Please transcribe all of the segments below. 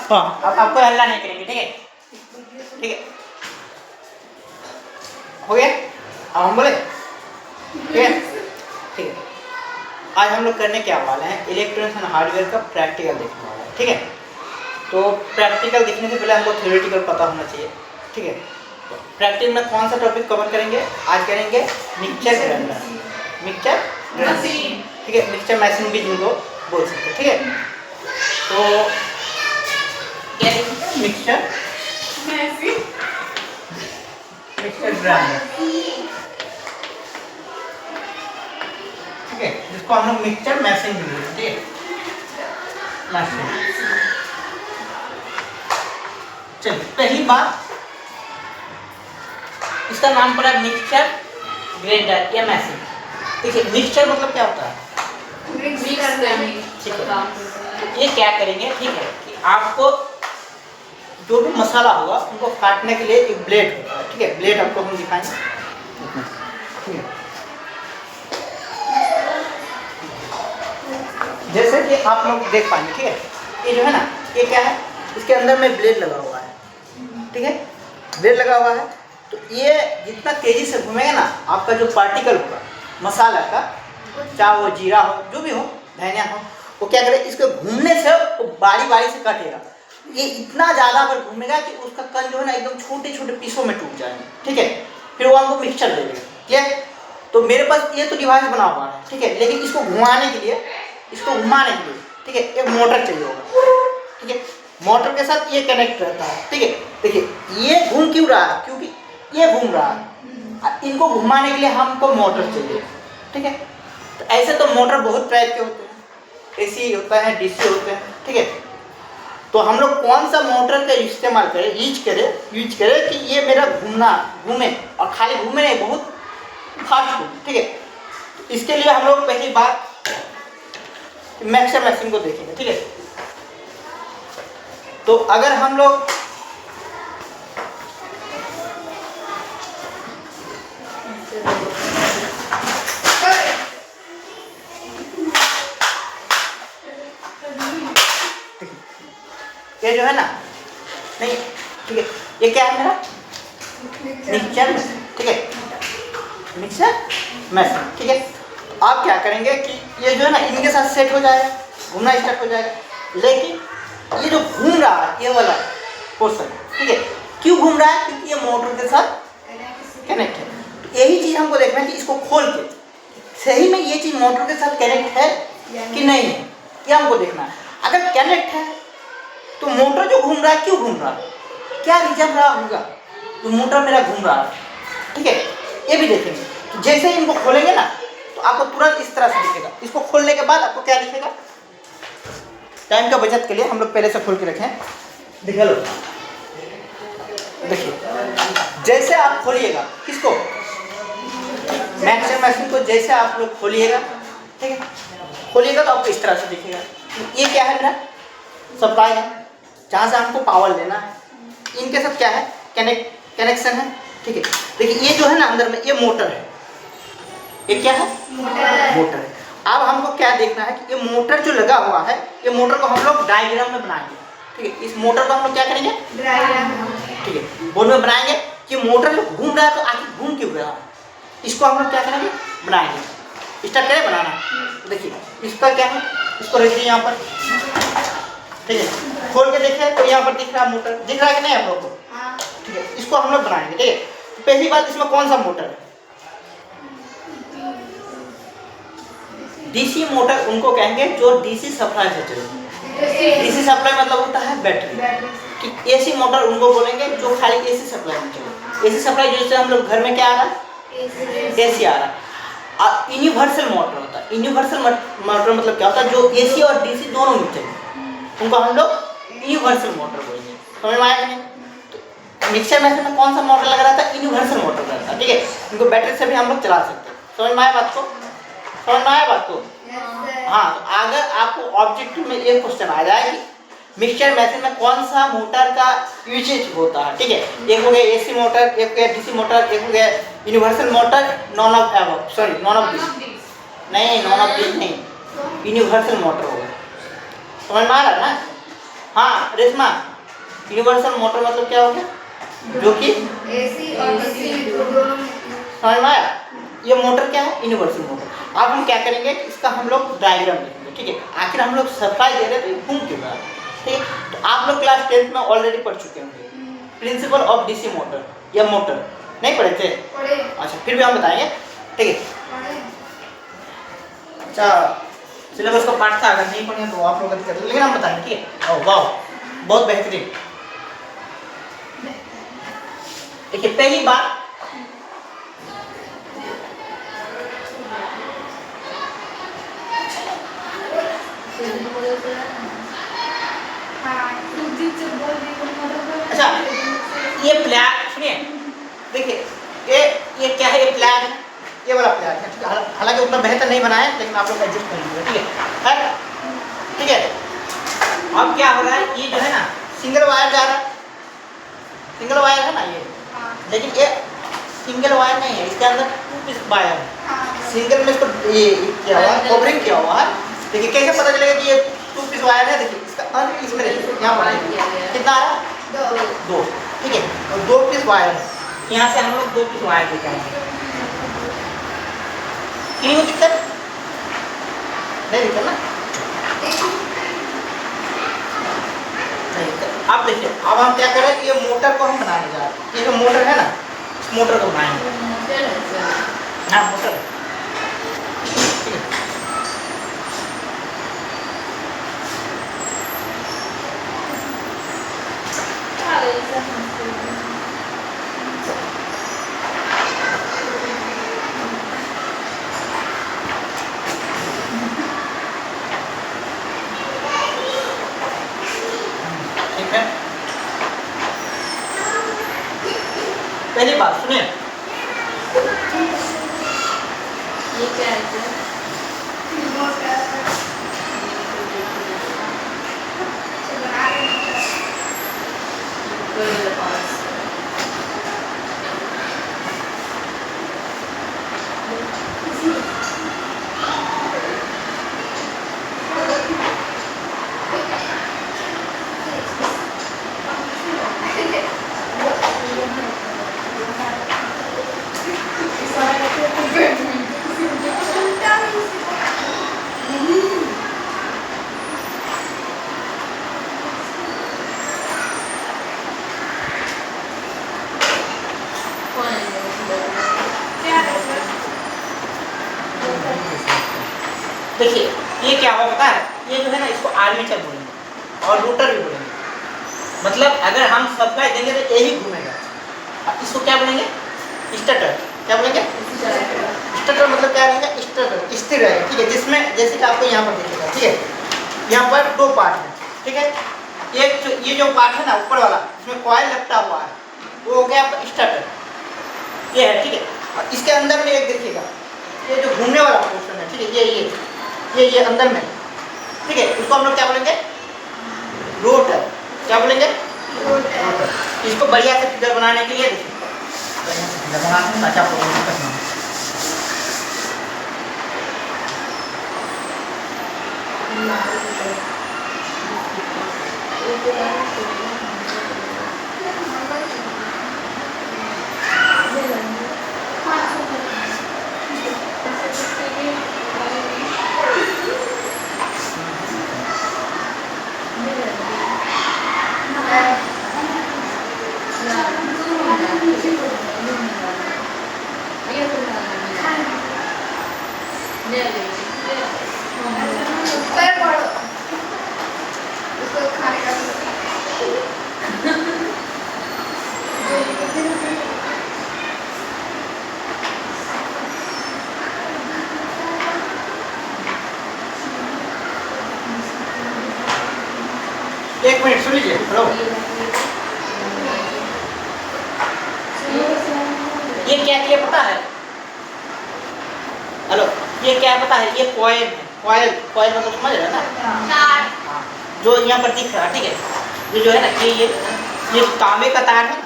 हाँ, अब आपको हल्ला नहीं करेंगे, ठीक है? ठीक है, हो गया? अब हम बोले, ठीक है? ठीक है, आज हम लोग करने क्या वाले हैं, इलेक्ट्रॉनिक्स एंड हार्डवेयर का प्रैक्टिकल देखने वाला है, ठीक है? तो प्रैक्टिकल देखने से पहले हमको थ्योरेटिकल पता होना चाहिए, ठीक है? तो प्रैक्टिकल में कौन सा टॉपिक कवर करेंगे? आज करेंगे मिक्सचर ग्राइंडर, मिक्सचर ग्राइंडर, ठीक है? मिक्सचर मशीन भी जिनको बोल सकते हैं, ठीक है? तो क्या मिक्सचर ग्राइंडर, ठीक है? जिसको हम लोग मिक्सचर मशीन भी बोलते हैं, ठीक है? मशीन। चलिए, पहली बात, इसका नाम पड़ा मिक्सचर ग्राइंडर या मशीन। देखिए, मिक्सचर मतलब क्या होता है? ये क्या करेंगे, ठीक है, कि आपको जो भी मसाला होगा उनको काटने के लिए एक ब्लेड होता है, ठीक है? ब्लेड आपको हम दिखाएंगे, ठीक है? जैसे कि आप लोग देख पाएंगे, ठीक है? ये जो है ना, ये क्या है, इसके अंदर में ब्लेड लगा हुआ है, ठीक है? ब्लेड लगा हुआ है, तो ये जितना तेजी से घूमेगा ना, आपका जो पार्टिकल होगा मसाला का, चाहे वो जीरा हो, जो भी हो, धनिया हो, वो क्या करे, इसके घूमने से वो बारी बारी से काटेगा। ये इतना ज़्यादा पर घूमेगा कि उसका कण जो है ना एकदम छोटे छोटे पीसों में टूट जाएंगे, ठीक है? फिर वो हमको मिक्सचर दे देगा, ठीक है? तो मेरे पास ये तो डिवाइस बना हुआ है, ठीक है? लेकिन इसको घुमाने के लिए, ठीक है, एक मोटर चाहिए होगा, ठीक है? मोटर के साथ ये कनेक्ट रहता है, ठीक है? देखिए, ये घूम क्यों रहा है? क्योंकि ये घूम रहा है, इनको घुमाने के लिए हमको मोटर चाहिए, ठीक है? तो ऐसे तो मोटर बहुत टाइप के होते हैं, एसी होता है, डीसी होते हैं, ठीक है? तो हम लोग कौन सा मोटर का इस्तेमाल करें, यूज करें कि ये मेरा घूमे, और खाली घूमे नहीं, बहुत फास्ट घूमे, ठीक है? इसके लिए हम लोग पहली बात मिक्सचर मशीन को देखेंगे, ठीक है? तो अगर हम लोग ये जो है ना, नहीं, ठीक है, ये क्या है मेरा मिक्सचर मशीन, ठीक है? मिक्सचर मशीन, ठीक है? तो आप क्या करेंगे कि ये जो है ना इनके साथ सेट हो जाएगा, घूमना स्टार्ट हो जाएगा, लेकिन ये जो घूम रहा है, ये वाला पोर्शन, ठीक है, क्यों घूम रहा है? क्योंकि ये मोटर के साथ कनेक्ट है। तो यही चीज़ हमको देखना है कि इसको खोल के सही में ये चीज़ मोटर के साथ कनेक्ट है कि नहीं है, ये हमको देखना है। अगर कनेक्ट है तो मोटर जो घूम रहा है, क्यों घूम रहा है, क्या रीजन रहा होगा तो मोटर मेरा घूम रहा है, ठीक है? ये भी देखेंगे। तो जैसे इनको खोलेंगे ना, तो आपको तुरंत इस तरह से दिखेगा। इसको खोलने के बाद आपको क्या दिखेगा? टाइम का बचत के लिए हम लोग पहले से खोल के रखें, दिखा लो। देखिए, जैसे आप खोलिएगा किसको, मिक्सचर मशीन को, जैसे आप लोग खोलिएगा, ठीक है, खोलिएगा तो आपको इस तरह से दिखेगा। ये क्या है, मेरा सप्लाई है, जहाँ से हमको पावर लेना है। इनके साथ क्या है, कनेक्शन है, ठीक है? देखिए, ये जो है ना अंदर में, ये मोटर है, ये क्या है, मोटर है। अब हमको क्या देखना है कि ये मोटर जो लगा हुआ है, ये मोटर को हम लोग डायग्राम में बनाएंगे, ठीक है? इस मोटर को हम लोग क्या करेंगे, ठीक है, बोर्ड में बनाएंगे कि मोटर जो घूम रहा है तो आखिर घूम क्यों रहा है, इसको हम लोग क्या करेंगे, बनाएंगे। स्टार्ट करें बनाना। देखिए, इसका क्या है, इसको रखिए यहाँ पर, ठीक है? खोल के देखिए तो यहाँ पर दिख रहा है मोटर, दिख रहा है कि नहीं आप लोग को, ठीक है? इसको हम लोग बनाएंगे, ठीक है? तो पहली बात, इसमें कौन सा मोटर है, डीसी मोटर उनको कहेंगे जो डीसी सप्लाई से चले। डीसी सप्लाई मतलब होता है बैटरी, कि एसी मोटर उनको बोलेंगे जो खाली एसी सप्लाई में चले। एसी सप्लाई जैसे हम लोग घर में क्या आ रहा है, एसी आ रहा है। और यूनिवर्सल मोटर होता है, यूनिवर्सल मोटर मतलब क्या होता है, जो एसी और डीसी दोनों में चले, उनको हम लोग यूनिवर्सल मोटर बोलेंगे। समझ में आया कि नहीं? तो मिक्सचर मशीन में कौन सा मोटर लगा रहा था, यूनिवर्सल मोटर रहता है, ठीक है? इनको बैटरी से भी हम लोग चला सकते हैं। समझ में आया बात को, समझ में आया बात को? हाँ, तो अगर आपको ऑब्जेक्टिव में एक क्वेश्चन आ जाए कि मिक्सचर मशीन में कौन सा मोटर का यूजेज होता है, ठीक है? एक हो गया एसी मोटर, एक हो गया डीसी मोटर, एक हो गया universal motor, none of this नहीं, यूनिवर्सल मोटर होगा, समझ में आ रहा है ना? हाँ रेशमा, यूनिवर्सल मोटर मतलब क्या हो गया? जो कि एसी और डीसी दोनों। समझ में आया? ये मोटर क्या है? Universal motor. अब हम क्या करेंगे, इसका हम लोग डायग्राम लिखेंगे, ठीक है? आखिर हम लोग सप्लाई दे रहे हैं तो ये घूम क्यों रहा है, ठीक है? तो आप लोग क्लास 10th में ऑलरेडी पढ़ चुके होंगे प्रिंसिपल ऑफ डीसी मोटर या मोटर, नहीं पढ़े थे? पढ़े। अच्छा फिर भी हम बताएंगे, ठीक है? पढ़े। अच्छा सिलेबस का पार्ट था, अगर नहीं पढ़े तो आप लोग कर, लेकिन हम बताएंगे, ठीक है? ओह वाह, बहुत बेहतरीन। देखिए पहली बात, अच्छा ये प्लाग, सुनिए देखिए ये क्या है? ये प्लाग है, ये वाला प्लाग है, ठीक है? हालांकि उतना बेहतर नहीं बनाया लेकिन आप लोग एडजस्ट कर लीजिए, ठीक है? ठीक है? अब क्या हो रहा है, ये जो है ना सिंगल वायर जा रहा है, सिंगल वायर है ना ये, लेकिन ये सिंगल वायर नहीं है, इसके अंदर 2 पीस वायर है। सिंगल में इसको ये क्या हुआ है, कवरिंग किया हुआ है। देखिए कैसे पता चलेगा कि ये 2 पीस वायर है? देखिए इसका अंत इसमें यहाँ पर कितना आ रहा है? 2, ठीक है? और 2 पीस वायर है, यहाँ से हम लोग 2 पीस वायर दिखाएंगे। क्यों दिक्कत नहीं? दिक्कत ना नहीं। अब देखिए, अब हम क्या करें, ये मोटर को हम बनाने जा रहे हैं। ये जो मोटर है ना, इस मोटर को बनाएंगे। हाँ मोटर, ठीक है? ठीक है, पहली बात सुनिए, ये क्या है? देखिए ये क्या होगा पता है? ये जो है ना इसको आर्मेचर बोलेंगे और रोटर भी बोलेंगे। मतलब अगर हम सप्लाई देंगे तो यही घूमेगा। अब इसको क्या बोलेंगे? स्टेटर। क्या बोलेंगे? स्टेटर मतलब क्या रहेगा? स्टेटर स्थिर रहेगा, ठीक है? जिसमें जैसे कि आपको यहाँ पर दिखेगा, ठीक है? यहाँ पर 2 पार्ट है, ठीक है? एक ये जो पार्ट है ना ऊपर वाला, इसमें कॉइल लपटा हुआ है, वो हो गया आपका स्टेटर, ये है, ठीक है? और इसके अंदर में एक देखिएगा, ये जो घूमने वाला पोर्शन है, ठीक है? ये अंदर में, ठीक है? उसको हम लोग क्या बोलेंगे? रोटर। क्या बोलेंगे? रोटर। इसको बढ़िया से फिगर बनाने के लिए देखिए, बढ़िया से फिगर बनाते हैं ताकि आपको दिक्कत ना हो। एक मिनट सुन लीजिए, हेलो। ये क्या किया पता है? हेलो, ये क्या है पता है? ये कॉइल है, कॉइल मतलब समझ रहे हैं ना? हाँ, जो यहाँ पर दिख रहा है, ठीक है? ये जो है ना ये तांबे का तार है ना,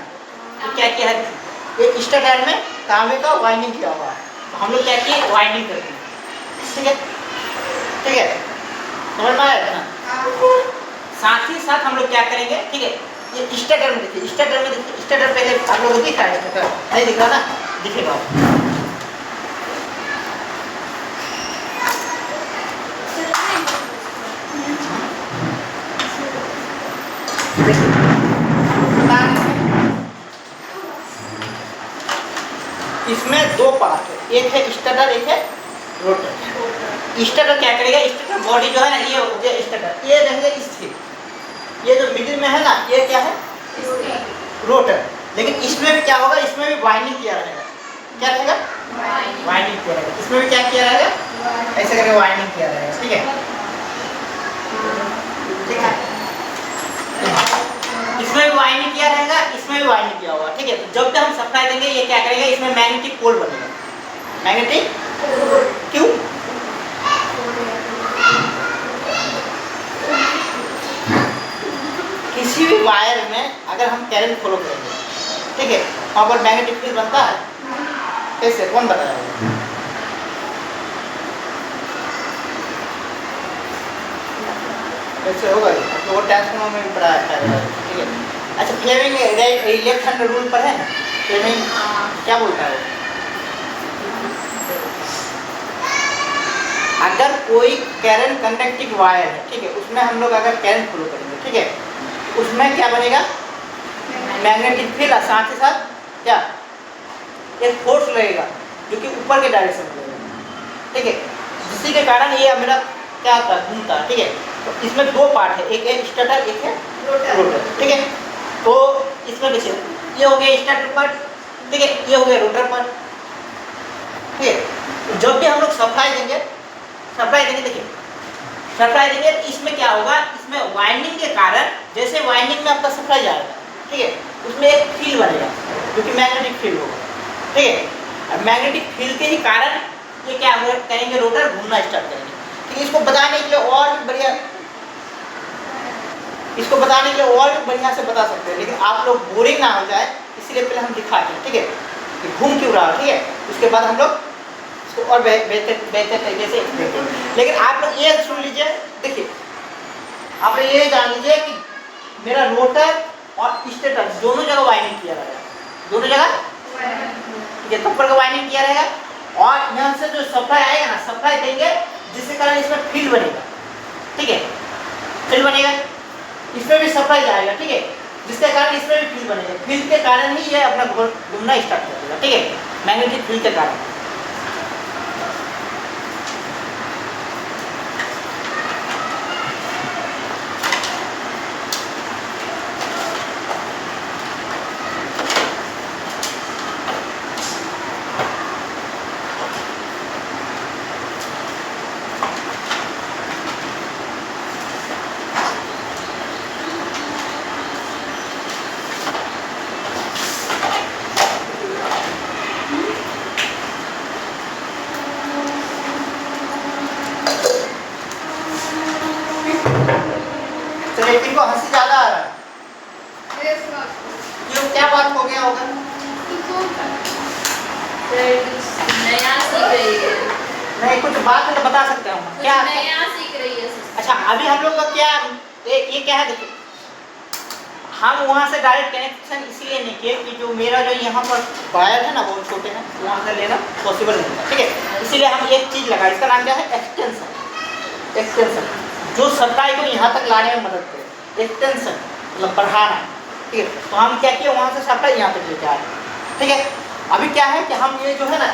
ये क्या किया है? ये स्टेटर में तांबे का वाइंडिंग किया हुआ है, तो हम लोग क्या किए? वाइंडिंग करते हैं, ठीक है? ठीक है, समझ में आया ना? साथ ही साथ हम लोग क्या करेंगे, ठीक है, ये स्टेटर में देखिए, स्टेटर में देखिए, स्टेटर पहले आप लोगों को दिख रहा है, स्टेटर नहीं दिख रहा ना, दिखेगा इसमें दो पार्ट है, एक है स्टेटर, एक है रोटर। स्टेटर क्या करेगा, स्टेटर बॉडी जो है ना, ये हो गया स्टेटर, ये रहेगा स्थिर, ये जो मिडिल में है ना, ये क्या है रोटर। लेकिन इसमें भी क्या होगा, इसमें भी वाइंडिंग किया रहेगा, क्या रहेगा वाइंडिंग किया रहेगा, इसमें भी क्या किया रहेगा, ऐसे करके वाइंडिंग किया रहेगा, ठीक है, ठीक है, इसमें भी वाइंडिंग किया रहेगा, इसमें भी वाइंडिंग किया होगा, ठीक है। जब भी हम सप्लाई देंगे, ये क्या करेगा, इसमें मैग्नेटिक पोल बनेगा, मैग्नेटिक क्यों, किसी भी वायर में अगर हम करंट फ्लो करेंगे, ठीक है, वहाँ पर मैग्नेटिक फील्ड बनता है, कैसे, कौन बताया, कैसे होगा, तो वो ट्रांसफार्मर में भी पढ़ा है, ठीक है। अच्छा, फ्लेमिंग लेफ्ट हैंड रूल पर है ना, फ्लेमिंग क्या बोलता है, अगर कोई करंट कंडक्टिंग वायर है, ठीक है, उसमें हम लोग अगर करंट फ्लो करेंगे, ठीक है, उसमें क्या बनेगा, मैग्नेटिक फील्ड, साथ ही साथ क्या एक फोर्स लगेगा जो कि ऊपर के डायरेक्शन में लगेगा, ठीक है, जिसके के कारण ये मेरा क्या होता है, घूमता है, ठीक है। तो इसमें दो पार्ट है, एक है स्टेटर, एक है रोटर, ठीक है। तो इसमें देखिए, ये हो गया स्टेटर पार्ट, ठीक है, ये हो गया रोटर पार्ट, ठीक है। जब भी हम लोग सप्लाई देंगे, देखिए सप्लाई देंगे, तो इसमें क्या होगा, इसमें वाइंडिंग के कारण, जैसे वाइंडिंग में आपका सप्लाई जाएगा, ठीक है, उसमें एक फील्ड बनेगा जो कि मैग्नेटिक फील्ड होगा, ठीक है। और मैग्नेटिक फील्ड के ही कारण ये क्या करेंगे, रोटर घूमना स्टार्ट करेंगे, ठीक है। इसको बताने के लिए और भी बढ़िया, इसको बताने के लिए और भी बढ़िया से बता सकते हैं, लेकिन आप लोग बोरिंग ना हो जाए, इसीलिए पहले हम दिखाते हैं, ठीक है, कि घूम क्यों रहा है, ठीक है। उसके बाद हम लोग इसको और बेहतर तरीके से एक्सप्लेन करेंगे। लेकिन आप लोग ये सुन लीजिए, देखिए आप लोग ये जान लीजिए कि मेरा रोटर और स्टेटर दोनों जगह वाइंडिंग किया रहेगा, दोनों जगह, ठीक है, ऊपर का वाइंडिंग किया रहेगा, और यहाँ से जो सप्लाई आएगा ना, सप्लाई देंगे, जिसके कारण इसमें फील्ड बनेगा, ठीक है, फील्ड बनेगा, इसमें भी सप्लाई जाएगा, ठीक है, जिसके कारण इसमें भी फील्ड बनेगा, फील्ड के कारण ही ये अपना घूमना स्टार्ट कर देगा, ठीक है, मैग्नेटिक फील्ड के कारण। लेकिन को हंसी ज्यादा आ रहा है, क्यों, क्या बात हो गया होगा, नया सीख रही है, नहीं कुछ बात है तो बता सकते हो क्या, नया सीख रही है। अच्छा, अभी हम लोग का क्या ये क्या है, देखिए हम वहाँ से डायरेक्ट कनेक्शन इसलिए नहीं किए कि जो मेरा जो यहाँ पर वायर है ना, बहुत छोटे हैं, वहाँ से लेना पॉसिबल नहीं है, ठीक है, इसीलिए हम एक चीज़ लगा, इसका नाम क्या है, एक्सटेंशन, जो सप्लाई को यहाँ तक लाने में मदद करे, एक्सटेंशन मतलब बढ़ाना, ठीक है। तो हम क्या किए, वहाँ से सप्लाई यहाँ तक लेके आए, ठीक है। अभी क्या है कि हम ये जो है ना,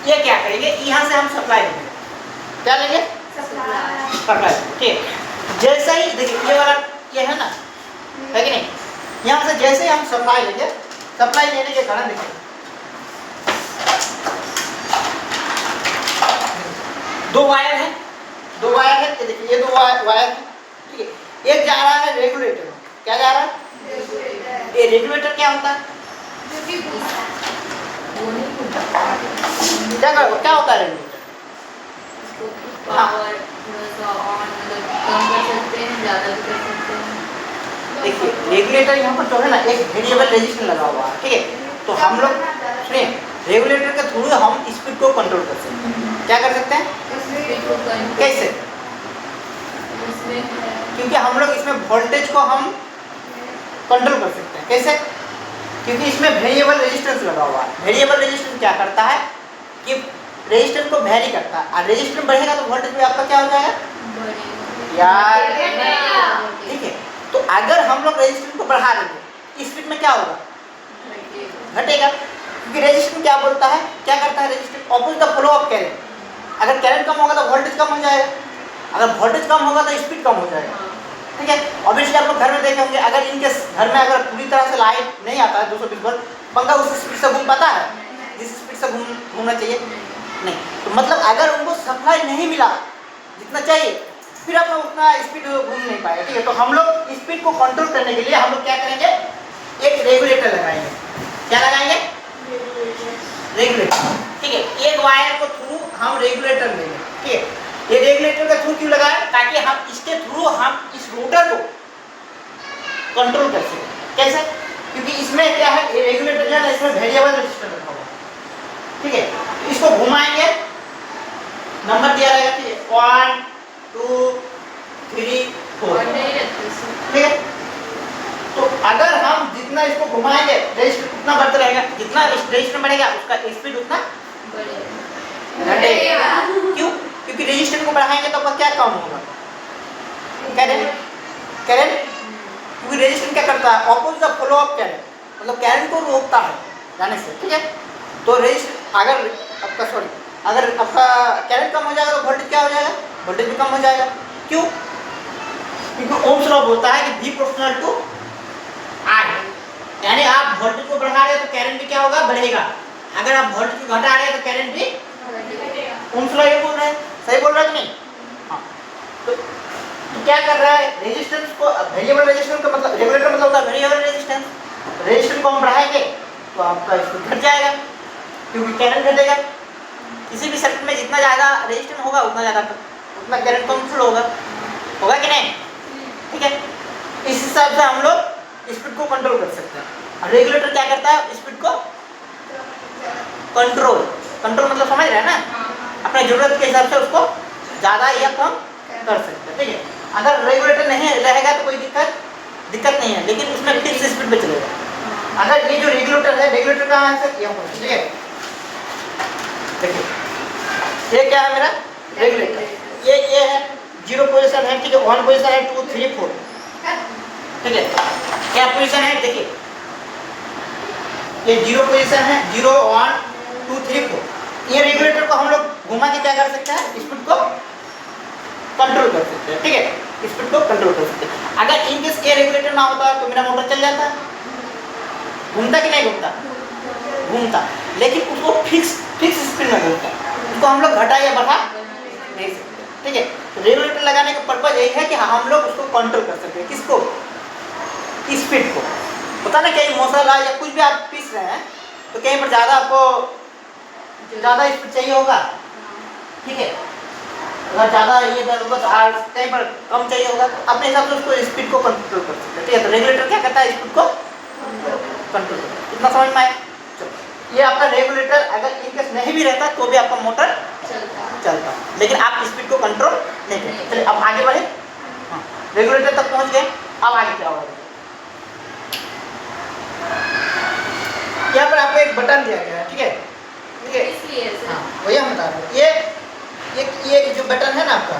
ये क्या करेंगे, यहाँ से हम सप्लाई देंगे, क्या लेंगे, सप्लाई, ठीक है। जैसे ही देखिए ये वाला ये है ना, है कि नहीं, यहाँ से जैसे ही हम सप्लाई लेंगे, सप्लाई लेने के कारण देखिए दो वायर है, ये देखिए ये दो वायर है, ठीक है। एक जा रहा है रेगुलेटर में, क्या जा रहा है, ये रेगुलेटर क्या होता है, क्या होता है रेगुलेटर, पावर थोड़ा सा ऑन, मतलब कम कर सकते हैं, ज़्यादा भी कर सकते हैं। देखिए रेगुलेटर यहाँ पर जो है ना, एक वेरिएबल रेजिस्टेंस लगा हुआ है, ठीक है। तो हम लोग सुनिए, रेगुलेटर के थ्रू हम स्पीड को कंट्रोल कर सकते हैं, क्या कर सकते हैं, कैसे, इसमें क्योंकि हम लोग इसमें वोल्टेज को हम कंट्रोल कर सकते हैं। कैसे? क्योंकि इसमें वेरिएबल रेजिस्टेंस लगा हुआ है। वेरिएबल रेजिस्टेंस क्या करता है कि रेजिस्टेंस को वेरी करता है, और रेजिस्टेंस बढ़ेगा तो वोल्टेज भी आपका क्या हो जाएगा यार, ठीक है। तो अगर हम लोग रेजिस्टेंस को बढ़ा देंगे स्पीड में क्या होगा, घटेगा। क्योंकि रेजिस्टेंस क्या बोलता है, क्या करता है resistance, opposite the flow of current. अगर करंट कम होगा तो वोल्टेज कम हो जाएगा, अगर वोल्टेज कम होगा तो स्पीड कम हो जाएगा, ठीक है। ऑब्वियसली आप लोग घर में देखे होंगे, अगर इनके घर में अगर पूरी तरह से लाइट नहीं आता है 220 वोल्ट, पंखा उस स्पीड से घूम पाता है जिस स्पीड से घूमना चाहिए नहीं। तो मतलब अगर उनको सप्लाई नहीं मिला जितना चाहिए, फिर आप लोग उतना स्पीड घूम नहीं पाएगा, ठीक है। तो हम लोग स्पीड को कंट्रोल करने के लिए हम लोग क्या करेंगे, एक रेगुलेटर लगाएंगे। क्या लगाएंगे? रेगुलेटर, ठीक है। एक वायर को थ्रू हम रेगुलेटर लेंगे, ठीक है। ये रेगुलेटर का थ्रू क्यों लगाया, ताकि हम इसके थ्रू हम इस रोटर को कंट्रोल कर सकें। कैसे? क्योंकि इसमें क्या है, ये रेगुलेटर जो है ना, इसमें वेरिएबल रेजिस्टर रखा हुआ, ठीक है। इसको घुमाएंगे, नंबर दिया रहेगा, ठीक है, 1 2 3 4, ठीक है। तो अगर हम जितना इसको घुमाएंगे रेजिस्टर उतना बढ़ता रहेगा, जितना रेजिस्टर बढ़ेगा उसका स्पीड उतना घटेगा। क्यों? क्योंकि रेजिस्टेंस को बढ़ाएंगे तो आपका क्या कम होगा, करंट। क्योंकि रेजिस्टेंस क्या करता है, opposite the flow of current, मतलब करंट को रोकता है जाने से, ठीक है। तो रेजिस्टेंस अगर आपका करंट कम हो जाएगा तो वोल्टेज क्या हो जाएगा, वोल्टेज भी कम हो जाएगा। क्यों? क्योंकि ओम्स लॉ बोलता है कि V प्रोपोर्शनल टू I, यानी आप वोल्टेज को बढ़ा रहे हो तो करंट भी क्या होगा, बढ़ेगा। अगर आप वोल्टेज को घटा रहे हो तो करंट भी, ओम्स लॉ ये बोल रहे हैं, सही बोल रहा है कि नहीं? हाँ। तो क्या कर रहा है, रेजिस्टेंस को, वेरिएबल रेजिस्टेंस का मतलब, रेगुलेटर मतलब होता है वेरिएबल रेजिस्टेंस। रेजिस्टेंस को हम बढ़ाएंगे तो आपका स्पीड घट जाएगा, क्योंकि करंट घटेगा। किसी भी सर्किट में जितना ज़्यादा रेजिस्टेंस होगा उतना करंट कंट्रोल होगा कि नहीं, ठीक है। इस हिसाब से हम लोग स्पीड को कंट्रोल कर सकते हैं। और रेगुलेटर क्या करता है, स्पीड को कंट्रोल मतलब समझ रहे हैं ना, अपने जरूरत के हिसाब से उसको ज़्यादा या कम कर सकते हैं, ठीक है। अगर रेगुलेटर नहीं रहेगा तो कोई दिक्कत नहीं है, लेकिन उसमें फिक्स स्पीड पे चलेगा। अगर ये जो रेगुलेटर है, रेगुलेटर कहाँ है सर, यहाँ पर, ठीक है। देखिए ये क्या है मेरा रेगुलेटर, ये है 0 पोजीशन है, ठीक है। 1 पोजीशन है, 2 3 4, ठीक है। क्या पोजीशन है, देखिए ये 0 पोजीशन है, 0 1 2 3 4। ये रेगुलेटर को हम लोग घुमा के क्या कर सकते हैं, स्पीड को कंट्रोल कर सकते हैं, ठीक है। स्पीड को कंट्रोल कर सकते हैं। अगर इन केस ये रेगुलेटर ना होता तो मेरा मोटर चल जाता, घूमता कि नहीं घूमता, घूमता, लेकिन उसको फिक्स स्पीड में घूमता, उसको हम लोग घटा या बढ़ा नहीं सकते, ठीक है। तो रेगुलेटर लगाने का पर्पज यही है कि हम लोग उसको कंट्रोल कर सकते हैं, किसको, स्पीड को। पता ना कहीं मसाला या कुछ भी आप पीस रहे हैं तो कहीं पर ज़्यादा आपको ज़्यादा स्पीड चाहिए होगा, ठीक है। अगर ज़्यादा ये होगा तो कहीं पर कम चाहिए होगा, तो अपने हिसाब से उसको स्पीड को कंट्रोल कर सकते हैं, ठीक है। तो रेगुलेटर क्या करता है, स्पीड को कंट्रोल करता है। इतना समझ में आया? चलो, ये आपका रेगुलेटर अगर इनकेस नहीं भी रहता तो भी आपका मोटर चलता, लेकिन आप स्पीड को कंट्रोल नहीं करते। चलिए अब आगे बढ़े, हाँ रेगुलेटर तक पहुँच गए, अब आगे क्या होगा। यहाँ पर आपको एक बटन दिया गया है, ठीक है, ठीक है। हाँ वही हम बता रहे हैं, ये जो बटन है ना आपका,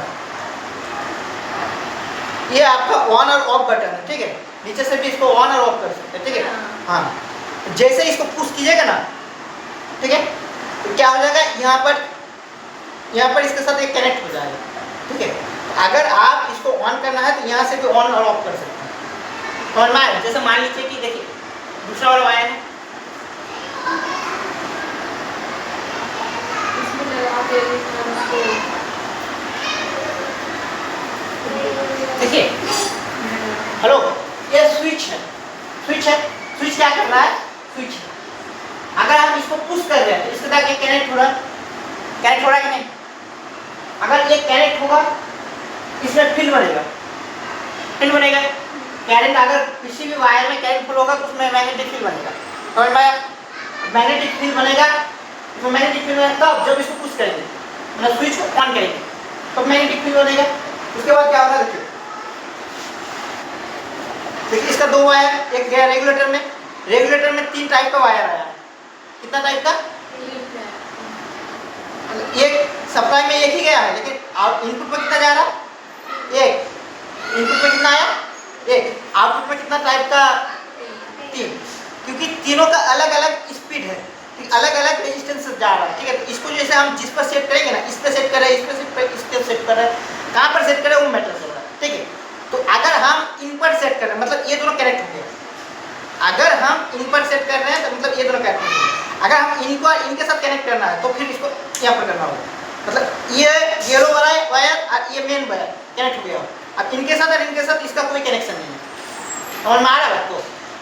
ये आपका ऑन और ऑफ बटन है, ठीक है। नीचे से भी इसको ऑन और ऑफ कर सकते हैं, ठीक है। हाँ जैसे इसको पुश कीजिएगा ना, ठीक है, तो क्या हो जाएगा, यहाँ पर इसके साथ एक कनेक्ट हो जाएगा, ठीक है। अगर आप इसको ऑन करना है तो यहाँ से भी ऑन और ऑफ कर सकते हैं। समझ में आया? जैसे मान लीजिए कि देखिए दूसरा वाला वायर है, देखिए, हेलो, ये स्विच है, स्विच क्या कर रहा है, स्विच अगर हम इसको पुश कर रहे हैं तो इसके साथ ये कनेक्ट हो रहा है कि नहीं। अगर ये कनेक्ट होगा इसमें फील्ड बनेगा, करंट अगर किसी भी वायर में करंट फ्लो होगा तो उसमें मैग्नेटिक फील्ड बनेगा, समझ में आया? मैग्नेटिक फील्ड बनेगा, इसमें मैग्नेटिक फील्ड बनेगा तब जब इसको पुश करेंगे, मतलब स्विच को ऑन करेंगे तब मैग्नेटिक फील्ड बनेगा। उसके बाद क्या होगा, देखिए देखिए इसका 2 वायर, एक गया रेगुलेटर में। रेगुलेटर में 3 टाइप का वायर आया है। कितना टाइप का? एक सप्लाई में एक ही गया है, लेकिन इनपुट में कितना जा रहा है? एक। इनपुट में कितना आया? एक। आउटपुट में कितना टाइप का? 3। क्योंकि तीनों का अलग अलग स्पीड है, अलग अलग रेजिस्टेंस जा रहा है, ठीक है। तो इसको जैसे हम जिस पर सेट करेंगे ना, इस पर सेट कर रहे हैं, इस पर सेट कर रहे हैं, कहाँ पर सेट करें वो मैटर कर रहा है, ठीक है। तो अगर हम इन पर सेट कर रहे हैं मतलब ये दोनों कनेक्ट हो गए। अगर हम इन पर सेट कर रहे हैं तो मतलब ये दोनों कनेक्ट हो गए। अगर हम इनको इनके साथ कनेक्ट करना है तो फिर इसको यहाँ पर करना होगा। मतलब ये येलो वाला वायर और ये मेन वायर कनेक्ट हो गया। अब इनके साथ और इनके साथ इसका कोई कनेक्शन नहीं है। और मारा आपको,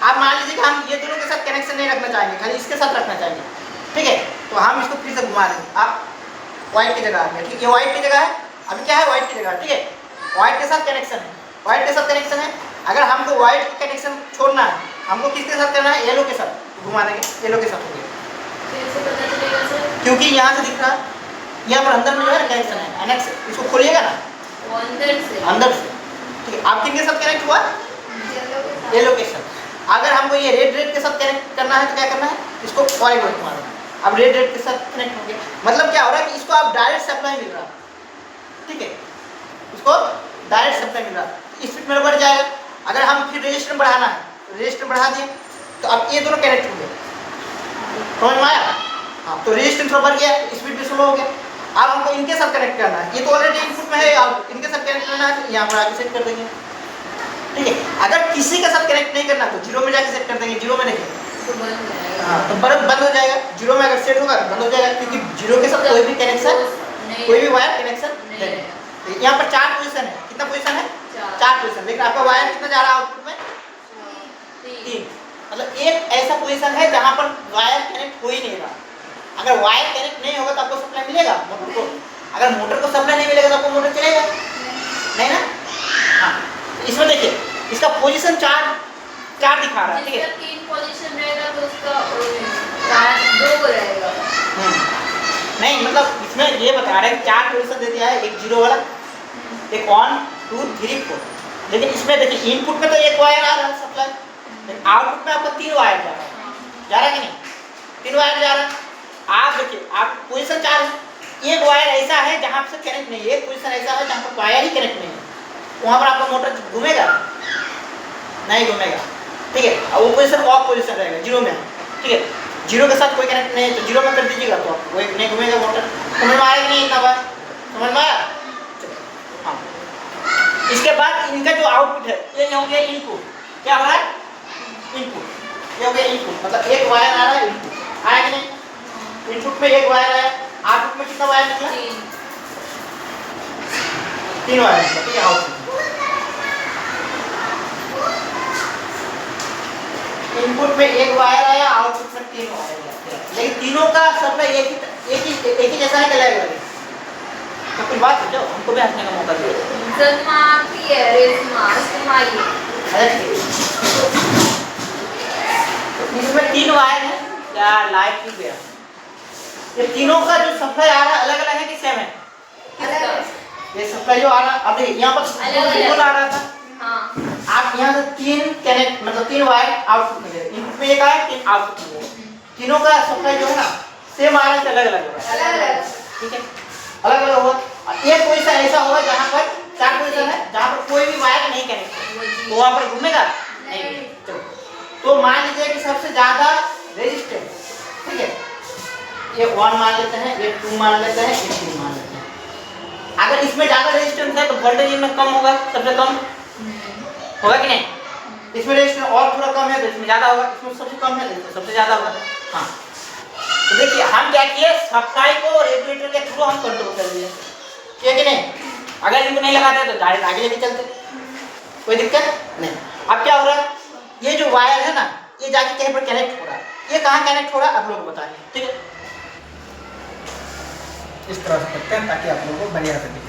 आप मान लीजिए कि हम ये दोनों के साथ कनेक्शन नहीं रखना चाहेंगे, खाली इसके साथ रखना चाहेंगे, ठीक है। तो हम इसको फिर से घुमा देंगे। आप व्हाइट की जगह आ गया, ठीक है। ये व्हाइट की जगह है, अभी क्या है? व्हाइट की जगह, ठीक है। व्हाइट के साथ कनेक्शन है, व्हाइट के साथ कनेक्शन है। अगर हमको व्हाइट कनेक्शन छोड़ना है, हमको किसके साथ करना है? येलो के साथ घुमा देंगे, येलो के साथ हो गया। कैसे पता चलेगा सर? क्योंकि यहाँ से दिख रहा है, यहाँ पर अंदर में जो है कनेक्शन है, एनेक्स, इसको खोलिएगा ना वो अंदर से ठीक है। आप किनके साथ कनेक्ट हुआ? येलो के साथ। अगर हमको ये रेड के साथ कनेक्ट करना है तो क्या करना है? इसको ऑरेंज में घुमा देना। अब रेड के साथ कनेक्ट हो गया, मतलब क्या हो रहा है कि इसको आप डायरेक्ट सप्लाई मिल रहा है, ठीक है। इसको डायरेक्ट सप्लाई मिल रहा है, स्पीड में बढ़ जाएगा। अगर हम फिर रेजिस्टेंस बढ़ाना है, रेजिस्टेंस बढ़ा दिए तो अब ये दोनों कनेक्ट हो गए, समझ में आया? हाँ, तो रेजिस्टेंस थोड़ा बढ़ गया, स्पीड भी स्लो हो गया। अब हमको इनके साथ कनेक्ट करना है, ये तो ऑलरेडी इनपुट में है, आप इनके साथ कनेक्ट करना है तो यहाँ पर आके सेट कर देंगे, ठीक है। अगर किसी के साथ कनेक्ट नहीं करना तो जीरो में जाके सेट कर देंगे। जीरो में देखिए तो बंद हो जाएगा। हाँ, तो बंद हो जाएगा। जीरो में अगर सेट होगा तो बंद हो जाएगा, क्योंकि जीरो के साथ कोई भी कनेक्शन, कोई भी वायर कनेक्शन नहीं है। यहाँ पर 4 पोजीशन है, कितना पोजीशन है? 4 पोजीशन। लेकिन आपका वायर कितना जा रहा है आउटपुट में? 3। मतलब एक ऐसा पोजीशन है जहाँ पर वायर कनेक्ट हो ही नहीं रहा। अगर वायर कनेक्ट नहीं होगा तो आपको सप्लाई मिलेगा मोटर को? अगर मोटर को सप्लाई नहीं मिलेगा तो आपको मोटर चलेगा नहीं ना। हाँ, इसमें देखिए इसका पोजीशन 4 दिखा रहा है, ठीक है। 3 पोजीशन रहेगा तो उसका 2 रहेगा। नहीं, मतलब इसमें ये बता रहा है कि 4 पोजीशन दे दिया है, एक जीरो वाला, एक 1 2 3 4। लेकिन इसमें देखिए इनपुट में तो एक वायर आ रहा है सप्लाई, लेकिन आउटपुट में आपका 3 वायर जा रहा है कि नहीं? 3 वायर जा रहा है। आप देखिए, आप पोजीशन 4 है, एक वायर ऐसा है जहाँ से कनेक्ट नहीं है, एक पोजीशन ऐसा है जहाँ पर वायर ही कनेक्ट नहीं है, वहाँ पर आपका मोटर घूमेगा नहीं? घूमेगा, ठीक है। और वो पोजीशन ऑफ पोजीशन रहेगा, जीरो में, ठीक है। जीरो के साथ कोई कनेक्ट नहीं है तो जीरो में कर दीजिएगा तो वो नहीं घूमेगा मोटर। समझ में आएगा नहीं? इतना बात समझ में आया? हाँ, इसके बाद इनका जो आउटपुट है ये हो गया इनपुट। क्या हो रहा है? इनपुट। ये हो गया इनपुट, मतलब एक वायर आ रहा है, इनपुट आया कि नहीं? इनपुट में एक वायर आया, आउटपुट में कितना वायर निकला? 3 वायर निकला, ठीक है। आउटपुट इनपुट में एक वायर आया, आउटपुट में 3 वायर आया, लेकिन तीनों का सप्लाई एक ही जैसा है, अलग अलग है। तो कुछ बात पूछो, हमको भी हंसने का मौका इसमें 3 वायर है, क्या लाइट की गया? ये तीनों का जो सप्लाई आ रहा है अलग अलग है कि सेम है? ये सप्लाई जो आ रहा है, अब देखिए यहाँ पर आ रहा था, आप यहाँ से 3 कनेक्ट, मतलब 3 वायर आउटपुट में, इनपुट में एक आया, 3 आउटपुट में। तीनों का सप्लाई जो है ना सेम आ रहा है, अलग अलग होगा, ठीक है। अलग अलग होगा। एक पोजीशन ऐसा होगा जहाँ पर 4 पोजीशन है जहाँ पर कोई भी वायर नहीं कनेक्ट है, तो वहाँ पर घूमेगा नहीं। चलो, तो मान लीजिए कि सबसे ज्यादा रेजिस्टेंस, ठीक है, ये 1 मान लेते हैं, ये 2 मान लेते हैं, ये 3 मान लेते हैं। अगर इसमें ज्यादा रेजिस्टेंस है तो वोल्टेज इनमें कम होगा, सबसे कम होगा कि नहीं? इसमें रेजिस्टेंस और थोड़ा कम है तो इसमें ज्यादा होगा, इसमें सबसे कम है तो इसमें सबसे ज्यादा होगा। हाँ, तो देखिए हम क्या किए, सप्लाई को रेगुलेटर के थ्रू हम कंट्रोल कर दिए, ठीक है कि नहीं? अगर इनको नहीं लगाते तो डायरेक्ट आगे लेके चलते, कोई दिक्कत नहीं। अब क्या हो रहा है, ये जो वायर है ना ये जाके कहीं पर कनेक्ट हो रहा है, ये कहाँ कनेक्ट हो रहा है आप लोग बताइए, ठीक है। इस तरह से करते हैं ताकि आप लोगों को बढ़िया सके।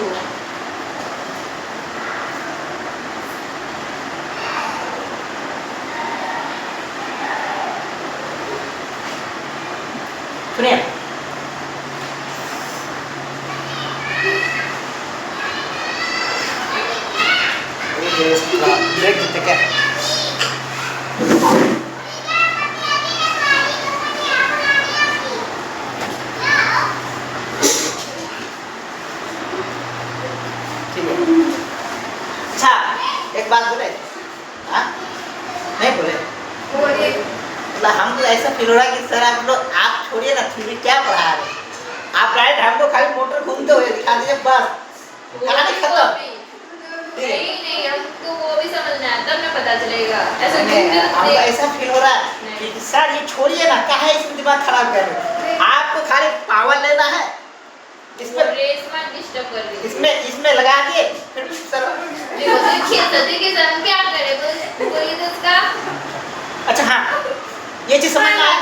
हुआ। सुनिए, ब्रेक देते क्या? ठीक है। अच्छा, एक बात बोले? हाँ, नहीं बोले? मतलब हमको ऐसा फील हो रहा है कि सर आप छोड़िए ना, थ्योरी क्या पढ़ा रहे हैं? आप डायरेक्ट हमको खाली मोटर घूमते हुए दिखा दीजिए बस, कहानी खत्म। नहीं, हमको वो भी समझना है, तब ना पता चलेगा। ऐसा हमको ऐसा फील हो रहा है कि सर ये छोड़िए ना, क्या है इसमें दिमाग खराब कर रहे हैं? आपको खाली पावर लेना है, इसमें रेस में डिस्टर्ब कर रही है। इसमें लगा दिए, फिर सर देखिए सर हम क्या करें, बोलिए तो उसका। अच्छा हाँ, ये चीज समझ में आया?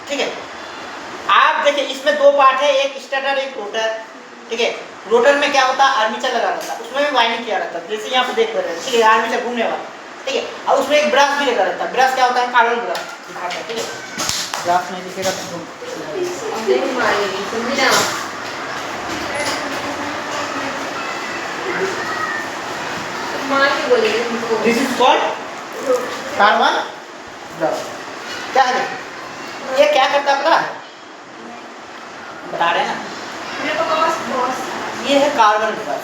ठीक है, आप देखिए इसमें दो पार्ट है, एक स्टार्टर एक रोटर। ठीक है, रोटर में क्या होता है, आर्मेचर लगा रहता है, उसमें भी वाइंडिंग किया रहता है, जैसे यहाँ पे देख रहे हैं। ठीक है, आर्मेचर घूमने वाला। ठीक है, और उसमें एक ब्रश भी लगा रहता है। ब्रश क्या होता है, कार्बन ब्रश दिखाता है। ठीक है, ब्रश में दिखेगा तो this is called carbon brush. क्या है, ये क्या करता है पता है? बता रहे हैं ना, ये है कार्बन ब्रश।